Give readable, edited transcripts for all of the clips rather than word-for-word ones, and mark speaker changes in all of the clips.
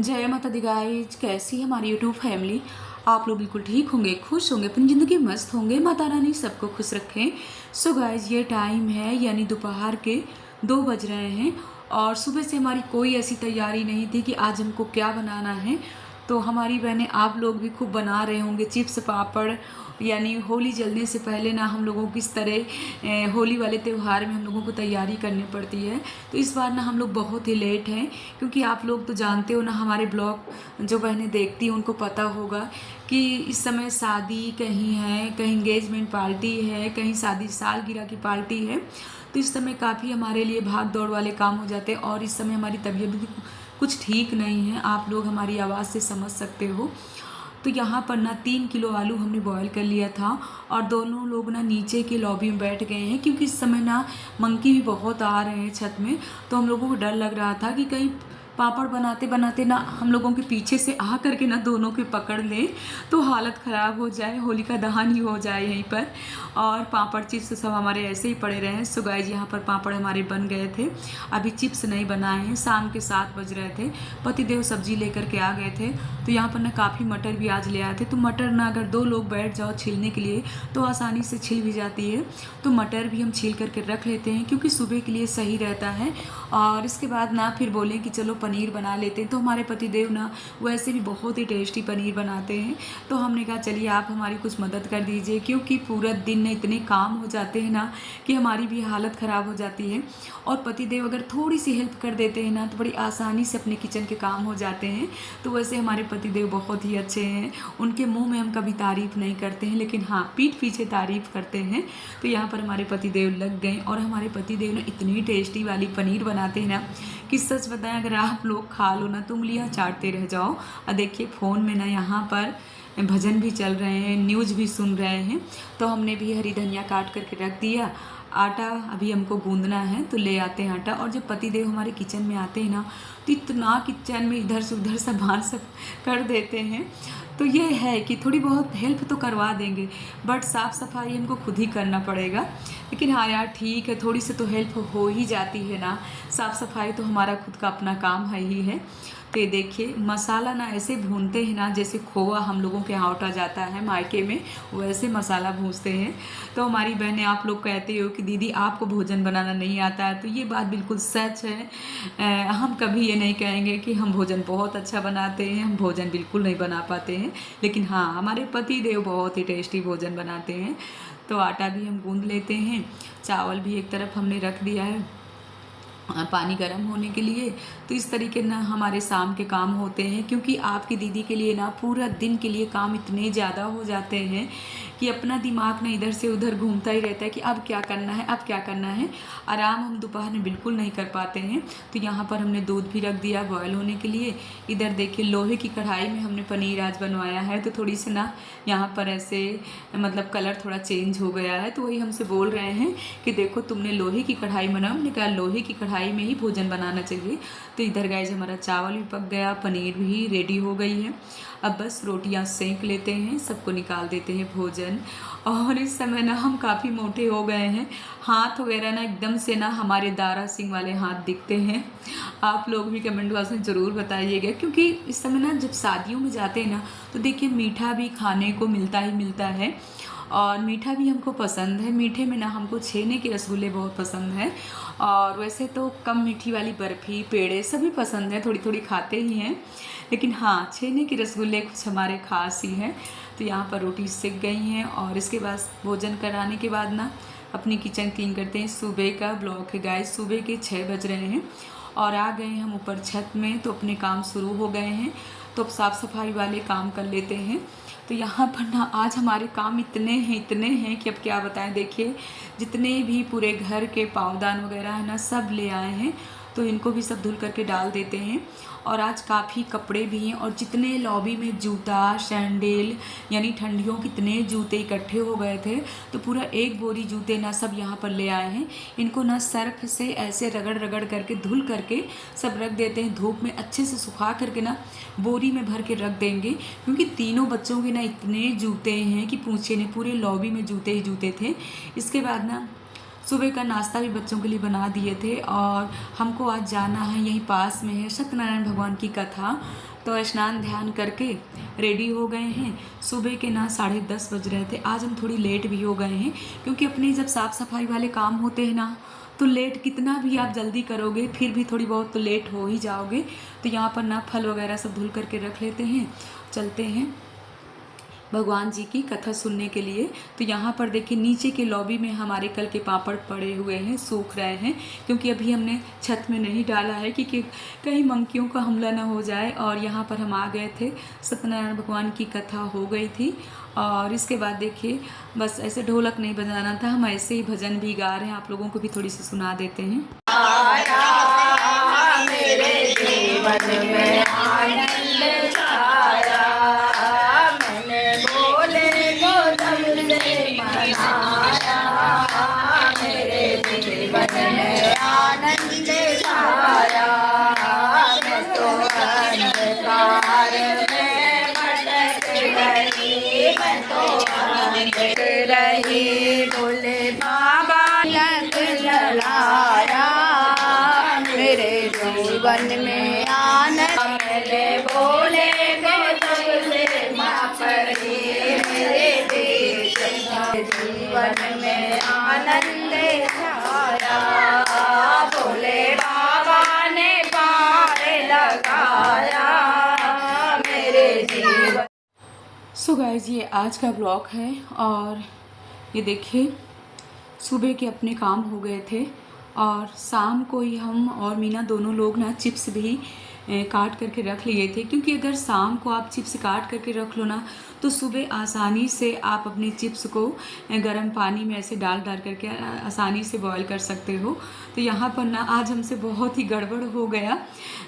Speaker 1: जय माता the guys. कैसी है हमारी यूट्यूब फैमिली। आप लोग बिल्कुल ठीक होंगे, खुश होंगे, अपनी ज़िंदगी मस्त होंगे। माता रानी सबको खुश रखें। सो गाइज ये टाइम है यानी दोपहर के 2 बज रहे हैं और सुबह से हमारी कोई ऐसी तैयारी नहीं थी कि आज हमको क्या बनाना है। तो हमारी बहनें आप लोग भी खूब बना रहे होंगे चिप्स पापड़, यानी होली जलने से पहले ना हम लोगों को किस तरह होली वाले त्यौहार में हम लोगों को तैयारी करनी पड़ती है। तो इस बार ना हम लोग बहुत ही लेट हैं, क्योंकि आप लोग तो जानते हो ना, हमारे ब्लॉग जो बहनें देखती हैं उनको पता होगा कि इस समय शादी कहीं है, कहीं इंगेजमेंट पार्टी है, कहीं शादी सालगिरह की पार्टी है। तो इस समय काफ़ी हमारे लिए भाग दौड़ वाले काम हो जाते हैं और इस समय हमारी तबीयत भी कुछ ठीक नहीं है। आप लोग हमारी आवाज़ से समझ सकते हो। तो यहाँ पर ना 3 किलो आलू हमने बॉयल कर लिया था और दोनों लोग ना नीचे के लॉबी में बैठ गए हैं, क्योंकि इस समय ना मंकी भी बहुत आ रहे हैं छत में। तो हम लोगों को डर लग रहा था कि कहीं पापड़ बनाते बनाते ना हम लोगों के पीछे से आ करके ना दोनों के पकड़ लें तो हालत ख़राब हो जाए, होलिका दहन ही हो जाए यहीं पर। और पापड़ चिप्स सब हमारे ऐसे ही पड़े रहे हैं। सो गाइस यहाँ पर पापड़ हमारे बन गए थे, अभी चिप्स नहीं बनाए हैं। शाम के 7 बज रहे थे, पतिदेव सब्जी लेकर के आ गए थे। तो यहाँ पर ना काफ़ी मटर भी आज ले आए थे। तो मटर ना अगर 2 लोग बैठ जाओ छीलने के लिए तो आसानी से छिल भी जाती है। तो मटर भी हम छील करके रख लेते हैं, क्योंकि सुबह के लिए सही रहता है। और इसके बाद ना फिर बोलें कि चलो पनीर बना लेते हैं। तो हमारे पतिदेव ना वैसे भी बहुत ही टेस्टी पनीर बनाते हैं। तो हमने कहा चलिए आप हमारी कुछ मदद कर दीजिए, क्योंकि पूरा दिन में इतने काम हो जाते हैं ना कि हमारी भी हालत ख़राब हो जाती है। और पतिदेव अगर थोड़ी सी हेल्प कर देते हैं ना तो बड़ी आसानी से अपने किचन के काम हो जाते हैं। तो वैसे हमारे पतिदेव बहुत ही अच्छे हैं, उनके मुंह में हम कभी तारीफ़ नहीं करते हैं, लेकिन हाँ पीठ पीछे तारीफ़ करते हैं। तो यहाँ पर हमारे पतिदेव लग गए और हमारे पतिदेव ने इतनी टेस्टी वाली पनीर बनाते हैं ना कि सच बताएं अगर आप लोग खा लो ना तो उंगलियाँ चाटते रह जाओ। और देखिए फ़ोन में ना यहाँ पर भजन भी चल रहे हैं, न्यूज़ भी सुन रहे हैं। तो हमने भी हरी धनिया काट करके रख दिया। आटा अभी हमको गूंदना है तो ले आते हैं आटा। और जब पतिदेव हमारे किचन में आते हैं ना तो इतना किचन में इधर से उधर सामान सब कर देते हैं। तो ये है कि थोड़ी बहुत हेल्प तो करवा देंगे, बट साफ़ सफाई हमको खुद ही करना पड़ेगा। लेकिन हाँ यार ठीक है, थोड़ी सी तो हेल्प हो ही जाती है ना। साफ़ सफाई तो हमारा खुद का अपना काम है ही है। तो ये देखिए मसाला ना ऐसे भूनते हैं ना जैसे खोआ हम लोगों के यहाँ उठा जाता है मायके में, वैसे मसाला भूनते हैं। तो हमारी बहनें आप लोग कहते हो कि दीदी आपको भोजन बनाना नहीं आता है, तो ये बात बिल्कुल सच है। हम कभी ये नहीं कहेंगे कि हम भोजन बहुत अच्छा बनाते हैं, हम भोजन बिल्कुल नहीं बना पाते हैं। लेकिन हाँ हमारे पति देव बहुत ही टेस्टी भोजन बनाते हैं। तो आटा भी हम गूंद लेते हैं, चावल भी एक तरफ हमने रख दिया है पानी गर्म होने के लिए। तो इस तरीके ना हमारे शाम के काम होते हैं, क्योंकि आपकी दीदी के लिए ना पूरा दिन के लिए काम इतने ज़्यादा हो जाते हैं कि अपना दिमाग ना इधर से उधर घूमता ही रहता है कि अब क्या करना है, अब क्या करना है। आराम हम दोपहर में बिल्कुल नहीं कर पाते हैं। तो यहाँ पर हमने दूध भी रख दिया बॉयल होने के लिए। इधर देखिए लोहे की कढ़ाई में हमने पनीर आज बनवाया है। तो थोड़ी सी ना यहाँ पर ऐसे मतलब कलर थोड़ा चेंज हो गया है। तो वही हमसे बोल रहे हैं कि देखो तुमने लोहे की कढ़ाई में, हमने कहा लोहे की कढ़ाई में ही भोजन बनाना चाहिए। तो इधर गाइस हमारा चावल भी पक गया, पनीर भी रेडी हो गई है। अब बस रोटियां सेंक लेते हैं, सबको निकाल देते हैं भोजन। और इस समय ना हम काफ़ी मोटे हो गए हैं, हाथ वगैरह ना एकदम से ना हमारे दारा सिंह वाले हाथ दिखते हैं। आप लोग भी कमेंट बॉक्स में ज़रूर बताइएगा, क्योंकि इस समय ना जब शादियों में जाते हैं ना तो देखिए मीठा भी खाने को मिलता ही मिलता है और मीठा भी हमको पसंद है। मीठे में ना हमको छेने के रसगुल्ले बहुत पसंद है, और वैसे तो कम मीठी वाली बर्फ़ी पेड़े सभी पसंद है, थोड़ी थोड़ी खाते ही हैं। लेकिन हाँ छेने के रसगुल्ले कुछ हमारे ख़ास ही हैं। तो यहाँ पर रोटी सिक गई हैं और इसके बाद भोजन कराने के बाद ना अपनी किचन क्लीन करते हैं। सुबह का ब्लॉग है गाइस, सुबह के 6 बज रहे हैं और आ गए हम ऊपर छत में। तो अपने काम शुरू हो गए हैं, तो अब साफ़ सफाई वाले काम कर लेते हैं। तो यहाँ पर ना आज हमारे काम इतने हैं कि अब क्या बताएं। देखिए जितने भी पूरे घर के पावदान वगैरह है ना सब ले आए हैं, तो इनको भी सब धुल करके डाल देते हैं। और आज काफ़ी कपड़े भी हैं, और जितने लॉबी में जूता सैंडल यानी ठंडियों कितने जूते इकट्ठे हो गए थे, तो पूरा एक बोरी जूते ना सब यहाँ पर ले आए हैं। इनको ना सर्फ से ऐसे रगड़ रगड़ करके धुल करके सब रख देते हैं, धूप में अच्छे से सुखा करके ना बोरी में भर के रख देंगे। क्योंकि तीनों बच्चों के ना इतने जूते हैं कि पूछे नहीं, पूरे लॉबी में जूते ही जूते थे। इसके बाद ना सुबह का नाश्ता भी बच्चों के लिए बना दिए थे, और हमको आज जाना है, यहीं पास में है सत्यनारायण भगवान की कथा। तो स्नान ध्यान करके रेडी हो गए हैं। सुबह के ना 10:30 बज रहे थे। आज हम थोड़ी लेट भी हो गए हैं क्योंकि अपने जब साफ़ सफाई वाले काम होते हैं ना, तो लेट कितना भी आप जल्दी करोगे फिर भी थोड़ी बहुत तो लेट हो ही जाओगे। तो यहाँ पर ना फल वगैरह सब धुल करके रख लेते हैं, चलते हैं भगवान जी की कथा सुनने के लिए। तो यहाँ पर देखिए नीचे के लॉबी में हमारे कल के पापड़ पड़े हुए हैं, सूख रहे हैं, क्योंकि अभी हमने छत में नहीं डाला है कि कहीं मंकियों का हमला ना हो जाए। और यहाँ पर हम आ गए थे, सत्यनारायण भगवान की कथा हो गई थी। और इसके बाद देखिए बस ऐसे ढोलक नहीं बजाना था, हम ऐसे ही भजन भी गा रहे हैं, आप लोगों को भी थोड़ी सी सुना देते हैं। मेरे जीवन में आनंद छाया, मैंने भोले को तुमसे मनाया, मेरे जीवन में आनंद छाया, मैं तो अंधकार में भटक रही, मैं तो भटक रही, भोले बाबा लग जलाया, मेरे जीवन में आनंद, मेरे भोले को तुमसे माफ रही, मेरे जीवन में आनंद छाया, भोले बाबा ने पार लगाया मेरे जीवन। सो गाइस ये आज का ब्लॉग है। और ये देखिए सुबह के अपने काम हो गए थे और शाम को ही हम और मीना दोनों लोग ना चिप्स भी काट करके रख लिए थे, क्योंकि अगर शाम को आप चिप्स काट करके रख लो ना तो सुबह आसानी से आप अपने चिप्स को गर्म पानी में ऐसे डाल करके आसानी से बॉईल कर सकते हो। तो यहाँ पर ना आज हमसे बहुत ही गड़बड़ हो गया,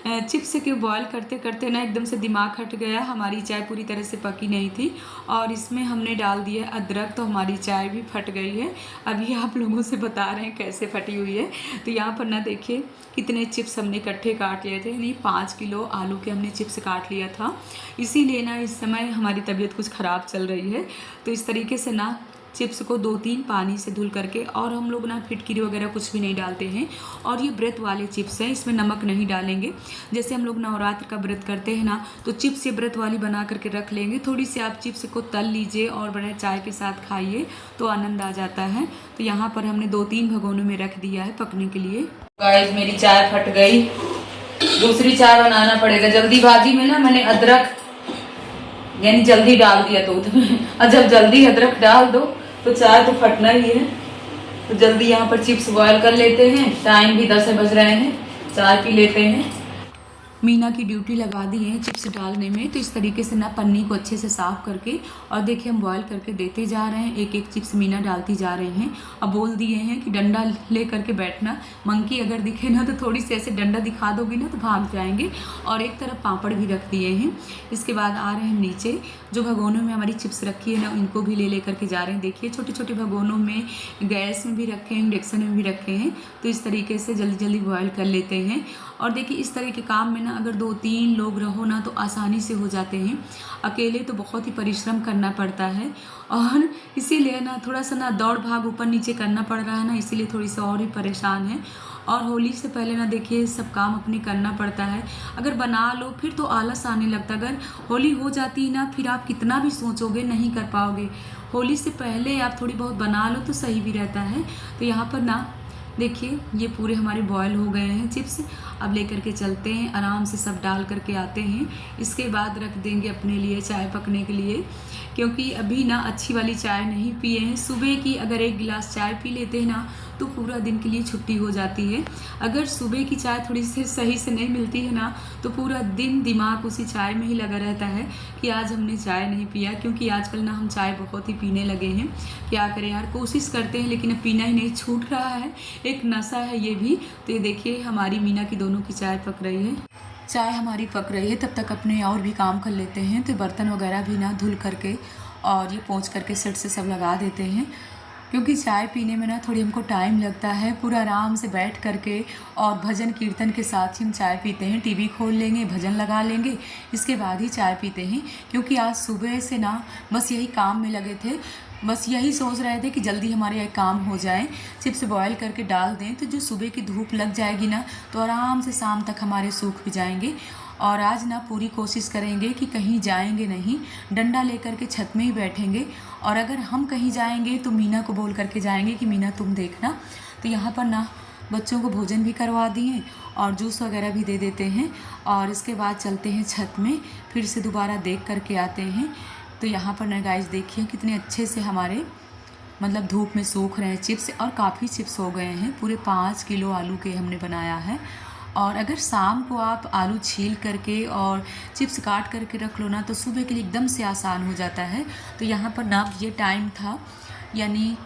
Speaker 1: चिप्स के बॉईल करते करते ना एकदम से दिमाग हट गया, हमारी चाय पूरी तरह से पकी नहीं थी और इसमें हमने डाल दिया अदरक, तो हमारी चाय भी फट गई है। अभी आप लोगों से बता रहे हैं कैसे फटी हुई है। तो यहाँ पर ना देखिए कितने चिप्स हमने इकट्ठे काट लिए थे, यानी 5 किलो आलू के हमने चिप्स काट लिया था। इसीलिए ना इस समय हमारी तबीयत कुछ ख़राब चल रही है। तो इस तरीके से ना चिप्स को 2-3 पानी से धुल करके, और हम लोग ना फिटकिरी वगैरह कुछ भी नहीं डालते हैं। और ये व्रत वाले चिप्स हैं, इसमें नमक नहीं डालेंगे। जैसे हम लोग नवरात्र का व्रत करते हैं ना, तो चिप्स ये व्रत वाली बना करके रख लेंगे। थोड़ी सी आप चिप्स को तल लीजिए और बड़े चाय के साथ खाइए तो आनंद आ जाता है। तो यहाँ पर हमने 2-3 भगोनों में रख दिया है पकने के लिए। गाइस मेरी चाय फट गई, दूसरी चाय बनाना पड़ेगा। जल्दीबाजी में ना मैंने अदरक यानी जल्दी डाल दिया दूध में, और जब जल्दी अदरक डाल दो तो चाय तो फटना ही है। तो जल्दी यहाँ पर चिप्स बॉयल कर लेते हैं, टाइम भी 10 बज रहे हैं, चाय पी लेते हैं। मीना की ड्यूटी लगा दी है चिप्स डालने में। तो इस तरीके से ना पन्नी को अच्छे से साफ़ करके और देखिए हम बॉयल करके देते जा रहे हैं, एक एक चिप्स मीना डालती जा रही हैं। अब बोल दिए हैं कि डंडा ले करके बैठना, मंकी अगर दिखे ना तो थोड़ी सी ऐसे डंडा दिखा दोगी ना तो भाग जाएंगे। और एक तरफ पापड़ भी रख दिए हैं। इसके बाद आ रहे हैं नीचे, जो भगोनों में हमारी चिप्स रखी है ना इनको भी ले करके जा रहे हैं। देखिए छोटे छोटे भगोनों में, गैस में भी रखे हैं, इंडक्शन में भी रखे हैं। तो इस तरीके से जल्दी जल्दी बॉयल कर लेते हैं। और देखिए इस तरह के काम में ना अगर 2-3 लोग रहो ना तो आसानी से हो जाते हैं। अकेले तो बहुत ही परिश्रम करना पड़ता है, और इसीलिए ना थोड़ा सा ना दौड़ भाग ऊपर नीचे करना पड़ रहा है ना, इसीलिए थोड़ी सी और ही परेशान है। और होली से पहले ना देखिए सब काम अपने करना पड़ता है। अगर बना लो फिर तो आलस आने लगता, अगर होली हो जाती है ना फिर आप कितना भी सोचोगे नहीं कर पाओगे। होली से पहले आप थोड़ी बहुत बना लो तो सही भी रहता है। तो यहाँ पर ना देखिए ये पूरे हमारे बॉयल हो गए हैं चिप्स। अब लेकर के चलते हैं, आराम से सब डाल करके आते हैं। इसके बाद रख देंगे अपने लिए चाय पकने के लिए, क्योंकि अभी ना अच्छी वाली चाय नहीं पिए हैं। सुबह की अगर 1 गिलास चाय पी लेते हैं ना तो पूरा दिन के लिए छुट्टी हो जाती है। अगर सुबह की चाय थोड़ी सी सही से नहीं मिलती है ना तो पूरा दिन दिमाग उसी चाय में ही लगा रहता है कि आज हमने चाय नहीं पिया। क्योंकि आजकल ना हम चाय बहुत ही पीने लगे हैं, क्या करें यार, कोशिश करते हैं लेकिन अब पीना ही नहीं छूट रहा है, एक नशा है ये भी। तो ये देखिए हमारी मीना की दोनों की चाय पक रही है। चाय हमारी पक रही है, तब तक अपने और भी काम कर लेते हैं। तो बर्तन वगैरह भी ना धुल करके और ये पोंछ करके सेट से सब लगा देते हैं, क्योंकि चाय पीने में ना थोड़ी हमको टाइम लगता है। पूरा आराम से बैठ करके और भजन कीर्तन के साथ ही हम चाय पीते हैं। टीवी खोल लेंगे, भजन लगा लेंगे, इसके बाद ही चाय पीते हैं। क्योंकि आज सुबह से ना बस यही काम में लगे थे, बस यही सोच रहे थे कि जल्दी हमारे यहाँ काम हो जाए, चिप्स बॉयल करके डाल दें तो जो सुबह की धूप लग जाएगी ना तो आराम से शाम तक हमारे सूख भी जाएंगे। और आज ना पूरी कोशिश करेंगे कि कहीं जाएंगे नहीं, डंडा लेकर के छत में ही बैठेंगे। और अगर हम कहीं जाएंगे तो मीना को बोल करके जाएंगे कि मीना तुम देखना। तो यहाँ पर ना बच्चों को भोजन भी करवा दिए और जूस वगैरह भी दे देते हैं। और इसके बाद चलते हैं छत में, फिर से दोबारा देख करके आते हैं। तो यहाँ पर ना गाइस देखिए कितने अच्छे से हमारे मतलब धूप में सूख रहे हैं चिप्स, और काफ़ी चिप्स हो गए हैं। पूरे 5 किलो आलू के हमने बनाया है। और अगर शाम को आप आलू छील करके और चिप्स काट करके रख लो ना तो सुबह के लिए एकदम से आसान हो जाता है। तो यहाँ पर ना ये टाइम था यानी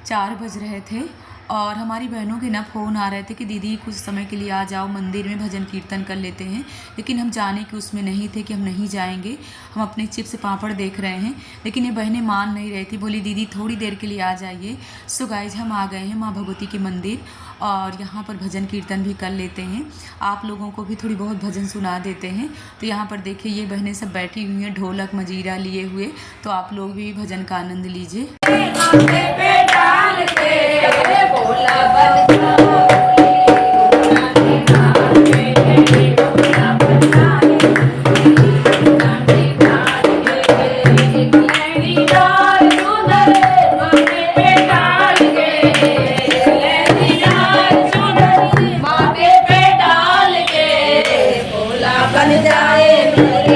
Speaker 1: 4 बज रहे थे और हमारी बहनों के ना फ़ोन आ रहे थे कि दीदी कुछ समय के लिए आ जाओ, मंदिर में भजन कीर्तन कर लेते हैं। लेकिन हम जाने के उसमें नहीं थे कि हम नहीं जाएंगे, हम अपने चिप्स पापड़ देख रहे हैं। लेकिन ये बहनें मान नहीं रही थी, बोली दीदी थोड़ी देर के लिए आ जाइए। सो गाइज हम आ गए हैं माँ भगवती के मंदिर और यहाँ पर भजन कीर्तन भी कर लेते हैं, आप लोगों को भी थोड़ी बहुत भजन सुना देते हैं। तो यहाँ पर देखिए ये बहनें सब बैठी हुई हैं ढोलक मजीरा लिए हुए, तो आप लोग भी भजन का आनंद लीजिए।
Speaker 2: बन जाए